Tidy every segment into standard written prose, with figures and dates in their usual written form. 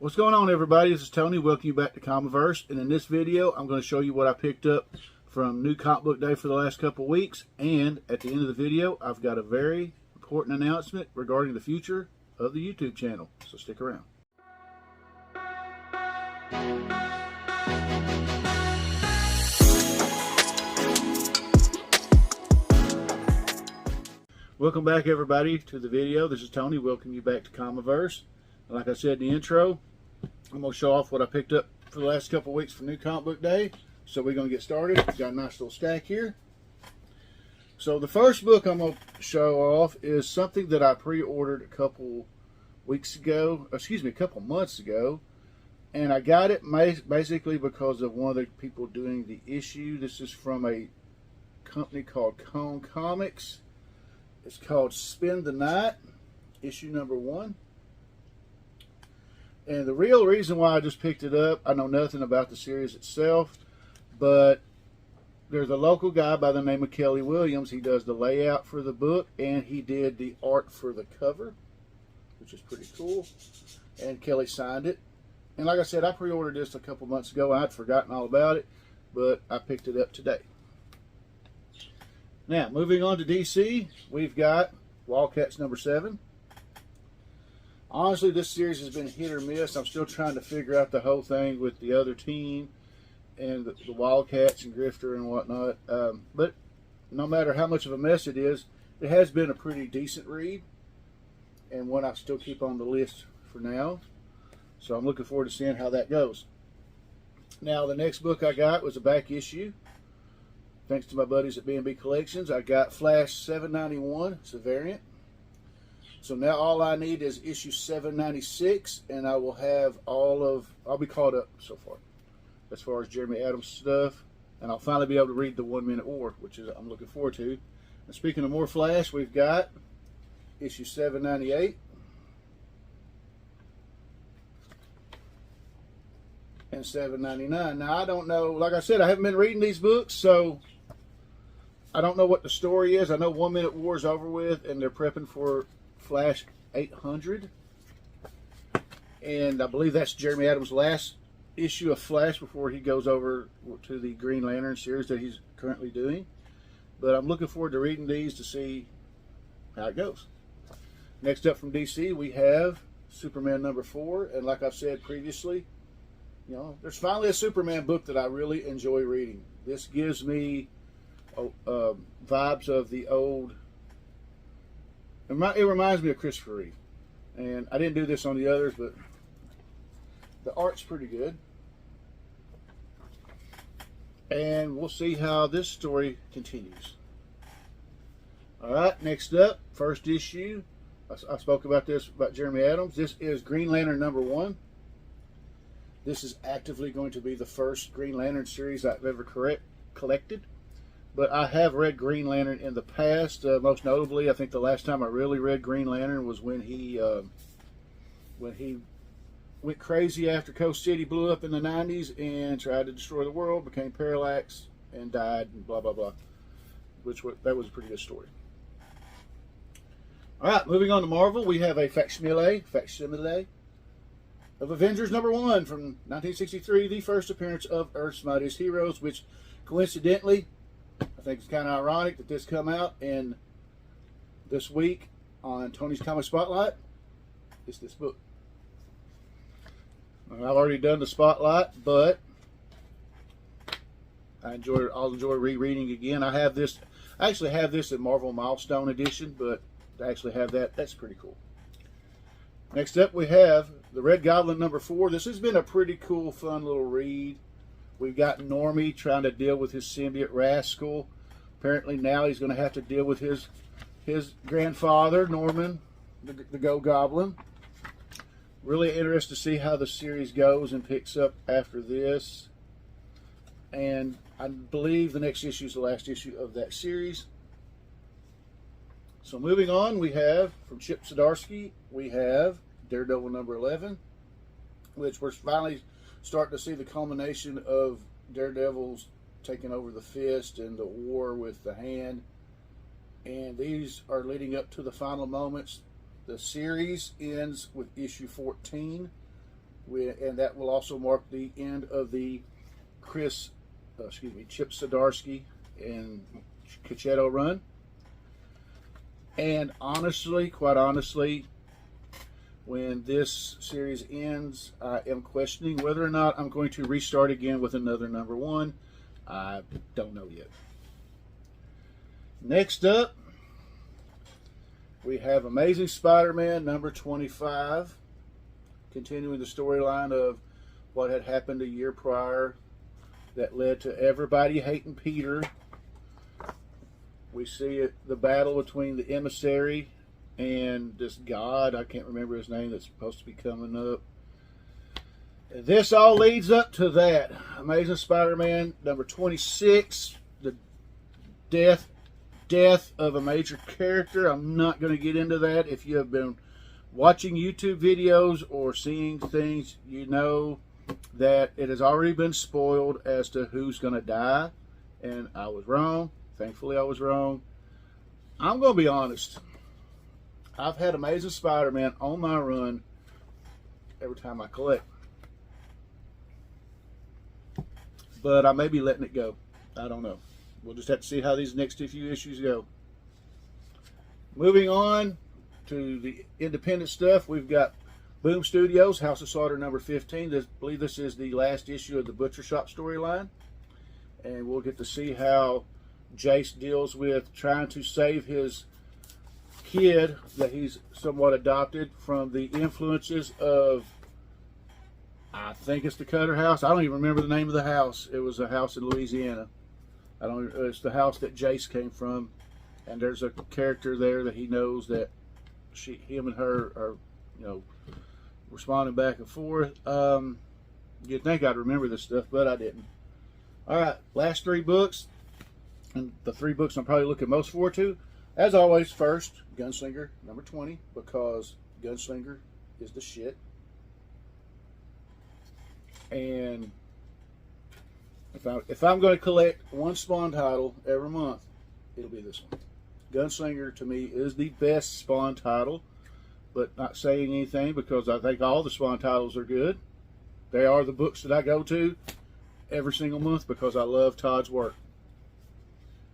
What's going on, everybody? This is Tony. Welcome you back to Comiverse. And in this video, I'm going to show you what I picked up from New Comic Book Day for the last couple of weeks. And at the end of the video, I've got a very important announcement regarding the future of the YouTube channel. So stick around. Welcome back, everybody, to the video. This is Tony. Welcome you back to Comiverse. Like I said in the intro, I'm going to show off what I picked up for the last couple of weeks for New Comic Book Day. So we're going to get started. Got a nice little stack here. So the first book I'm going to show off is something that I pre-ordered a couple months ago. And I got it basically because of one of the people doing the issue. This is from a company called Cone Comics. It's called Spend the Night, issue number 1. And the real reason why I just picked it up, I know nothing about the series itself, but there's a local guy by the name of Kelly Williams. He does the layout for the book, and he did the art for the cover, which is pretty cool. And Kelly signed it. And like I said, I pre-ordered this a couple months ago. I'd forgotten all about it, but I picked it up today. Now, moving on to DC, we've got Wildcats number 7. Honestly, this series has been hit or miss. I'm still trying to figure out the whole thing with the other team and the Wildcats and Grifter and whatnot. But no matter how much of a mess it is, it has been a pretty decent read and one I still keep on the list for now. So I'm looking forward to seeing how that goes. Now, the next book I got was a back issue. Thanks to my buddies at B&B Collections, I got Flash 791. It's a variant. So now all I need is issue 796, and I will have I'll be caught up so far, as far as Jeremy Adams stuff, and I'll finally be able to read the 1 Minute War, which is I'm looking forward to. And speaking of more Flash, we've got issue 798. And 799. Now, I don't know, like I said, I haven't been reading these books, so I don't know what the story is. I know 1 Minute War is over with, and they're prepping for Flash 800. And I believe that's Jeremy Adams' last issue of Flash before he goes over to the Green Lantern series that he's currently doing. But I'm looking forward to reading these to see how it goes. Next up from DC, we have Superman number 4. And like I've said previously, you know, there's finally a Superman book that I really enjoy reading. This gives me vibes of the old. It reminds me of Christopher Reeve. And I didn't do this on the others, but the art's pretty good. And we'll see how this story continues. Alright, next up, first issue. I spoke about this, about Jeremy Adams. This is Green Lantern number 1. This is actively going to be the first Green Lantern series I've ever collected. But I have read Green Lantern in the past. Most notably, I think the last time I really read Green Lantern was when he went crazy after Coast City blew up in the 90s and tried to destroy the world, became Parallax, and died, and blah, blah, blah. That was a pretty good story. All right, moving on to Marvel, we have a facsimile of Avengers number 1 from 1963, the first appearance of Earth's Mightiest Heroes, which coincidentally, I think it's kind of ironic that this come out in this week on Tony's Comic Spotlight. It's this book. I've already done the Spotlight, but I'll enjoy rereading again. I actually have this in Marvel Milestone Edition, but to actually have that's pretty cool. Next up, we have the Red Goblin number 4. This has been a pretty cool, fun little read. We've got Normie trying to deal with his symbiote Rascal. Apparently now he's going to have to deal with his grandfather, Norman, the Go-Goblin. Really interested to see how the series goes and picks up after this. And I believe the next issue is the last issue of that series. So moving on, we have, from Chip Zdarsky, we have Daredevil number 11, which we're finally starting to see the culmination of Daredevil's taking over the Fist and the war with the Hand. And these are leading up to the final moments. The series ends with issue 14, And that will also mark the end of the Chip Zdarsky and Cachetto run. And honestly, quite honestly, when this series ends, I am questioning whether or not I'm going to restart again with another number 1. I don't know yet. Next up, we have Amazing Spider-Man number 25, continuing the storyline of what had happened a year prior that led to everybody hating Peter. We see the battle between the emissary and this god, I can't remember his name, that's supposed to be coming up. And this all leads up to that. Amazing Spider-Man number 26, the death of a major character. I'm not going to get into that. If you have been watching YouTube videos or seeing things, you know that it has already been spoiled as to who's going to die. And I was wrong. Thankfully, I was wrong. I'm going to be honest. I've had Amazing Spider-Man on my run every time I collect. But I may be letting it go. I don't know. We'll just have to see how these next few issues go. Moving on to the independent stuff, we've got Boom Studios, House of Slaughter number 15. I believe this is the last issue of the Butcher Shop storyline. And we'll get to see how Jace deals with trying to save his kid that he's somewhat adopted from the influences of, I think it's the Cutter House. I don't even remember the name of the house. It was a house in Louisiana. It's the house that Jace came from, and there's a character there that he knows that him and her are, responding back and forth. You'd think I'd remember this stuff, but I didn't. All right, last 3 books, and the 3 books I'm probably looking most forward to. As always, first, Gunslinger number 20, because Gunslinger is the shit. And if I'm going to collect one Spawn title every month, it'll be this one. Gunslinger, to me, is the best Spawn title, but not saying anything because I think all the Spawn titles are good. They are the books that I go to every single month because I love Todd's work.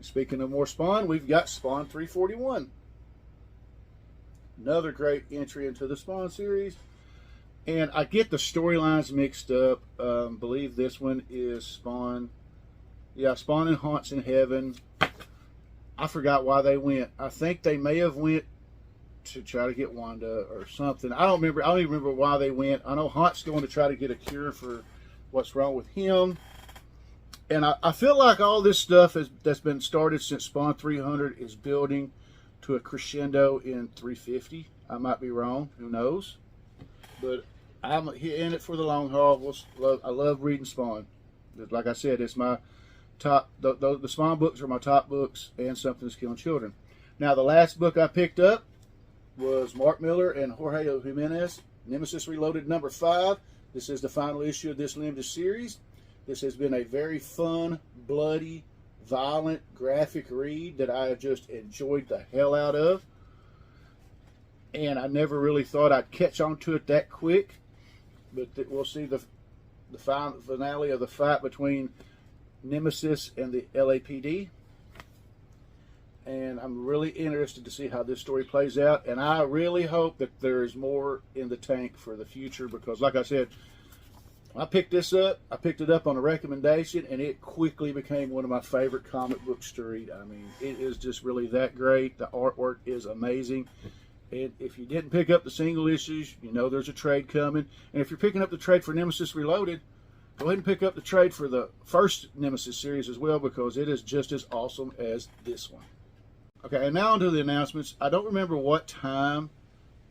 Speaking of more Spawn, we've got Spawn 341. Another great entry into the Spawn series. And I get the storylines mixed up. Believe this one is Spawn. Yeah, Spawn and Haunts in Heaven. I forgot why they went. I think they may have went to try to get Wanda or something. I don't even remember why they went. I know Haunts going to try to get a cure for what's wrong with him. And I feel like all this stuff that's been started since Spawn 300 is building to a crescendo in 350. I might be wrong. Who knows? But I'm in it for the long haul. I love reading Spawn. Like I said, it's my top. The Spawn books are my top books, and Something's Killing Children. Now, the last book I picked up was Mark Miller and Jorge Jimenez, Nemesis Reloaded number 5. This is the final issue of this limited series. This has been a very fun, bloody, violent, graphic read that I have just enjoyed the hell out of. And I never really thought I'd catch on to it that quick. But we'll see the finale of the fight between Nemesis and the LAPD. And I'm really interested to see how this story plays out. And I really hope that there's more in the tank for the future. Because, like I said, I picked this up. I picked it up on a recommendation, and it quickly became one of my favorite comic books to read. I mean, it is just really that great. The artwork is amazing. And if you didn't pick up the single issues, you know there's a trade coming. And if you're picking up the trade for Nemesis Reloaded, go ahead and pick up the trade for the first Nemesis series as well, because it is just as awesome as this one. Okay, and now on to the announcements. I don't remember what time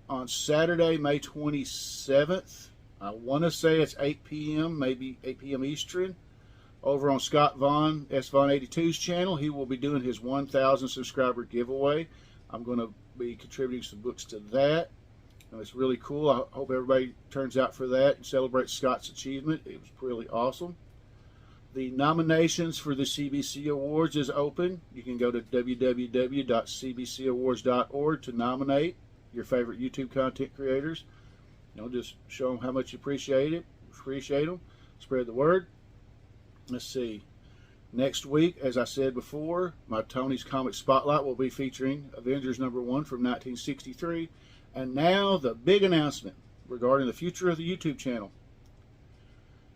on Saturday, May 27th. I want to say it's 8 p.m., maybe 8 p.m. Eastern, over on Scott Vaughn, SVaughn82's channel. He will be doing his 1,000 subscriber giveaway. I'm going to be contributing some books to that. And it's really cool. I hope everybody turns out for that and celebrates Scott's achievement. It was really awesome. The nominations for the CBC Awards is open. You can go to www.cbcawards.org to nominate your favorite YouTube content creators. Just show them how much you appreciate it. Appreciate them. Spread the word. Let's see. Next week, as I said before, my Tony's Comic Spotlight will be featuring Avengers #1 from 1963. And now the big announcement regarding the future of the YouTube channel.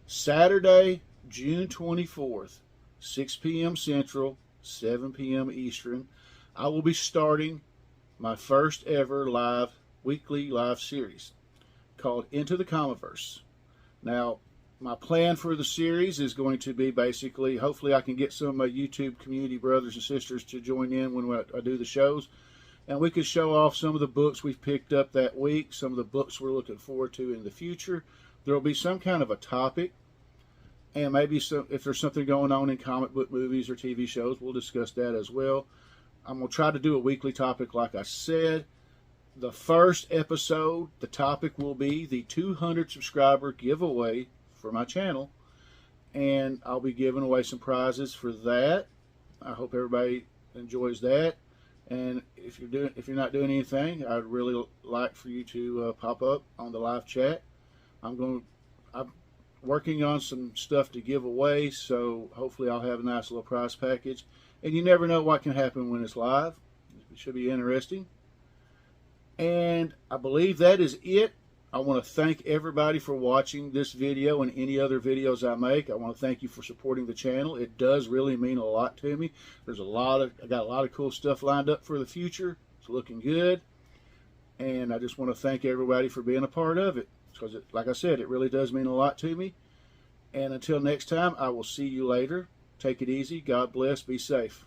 Saturday, June 24th, 6 p.m. Central, 7 p.m. Eastern, I will be starting my first ever weekly live series called Into the Comiverse. Now, my plan for the series is going to be basically, hopefully I can get some of my YouTube community brothers and sisters to join in when I do the shows, and we could show off some of the books we've picked up that week, some of the books we're looking forward to in the future. There will be some kind of a topic, and maybe if there's something going on in comic book movies or TV shows, we'll discuss that as well. I'm going to try to do a weekly topic like I said. The first episode, the topic will be the 200 subscriber giveaway for my channel, and I'll be giving away some prizes for that. I hope everybody enjoys that. And if you're not doing anything, I'd really like for you to pop up on the live chat. I'm working on some stuff to give away, so hopefully I'll have a nice little prize package. And you never know what can happen when it's live. It should be interesting. And I believe that is it. I want to thank everybody for watching this video and any other videos I make. I want to thank you for supporting the channel. It does really mean a lot to me. I got a lot of cool stuff lined up for the future. It's looking good. And I just want to thank everybody for being a part of it. Because, like I said, it really does mean a lot to me. And until next time, I will see you later. Take it easy. God bless. Be safe.